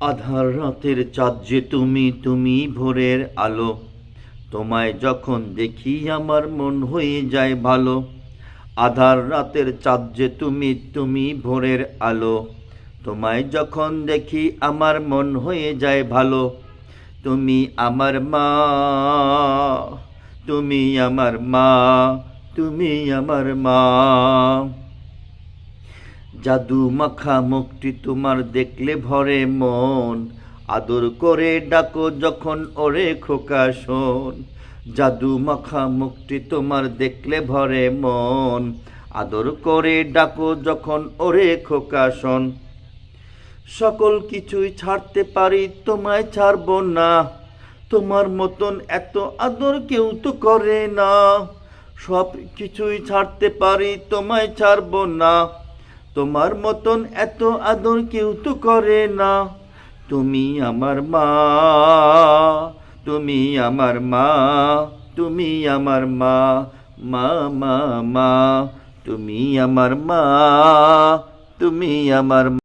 আধার রাতের চাঁদ যে তুমি, তুমি ভোরের আলো। তোমায় যখন দেখি আমার মন হয়ে যায় ভালো। আধার রাতের চাঁদ যে তুমি, তুমি ভোরের আলো। তোমায় যখন দেখি আমার মন হয়ে যায় ভালো। তুমি আমার মা, তুমি আমার মা, তুমি আমার মা। জাদু মাখা মুখটি তোমার দেখলে ভরে মন। আদর করে ডাকো যখন ওরে খোকা শোন। জাদু মাখা মুখটি তোমার দেখলে ভরে মন। আদর করে ডাকো যখন ওরে খোকা শোন। সকল কিছুই ছাড়তে পারি তোমায় ছাড়বো না। তোমার মতন এত আদর কেউ তো করে না। সব কিছুই ছাড়তে পারি তোমায় ছাড়বো না। তোমার মতন এত আদর কেউ তো করে না। তুমি আমার মা, তুমি আমার মা, তুমি আমার মা, মা মা মা। তুমি আমার মা, তুমি আমার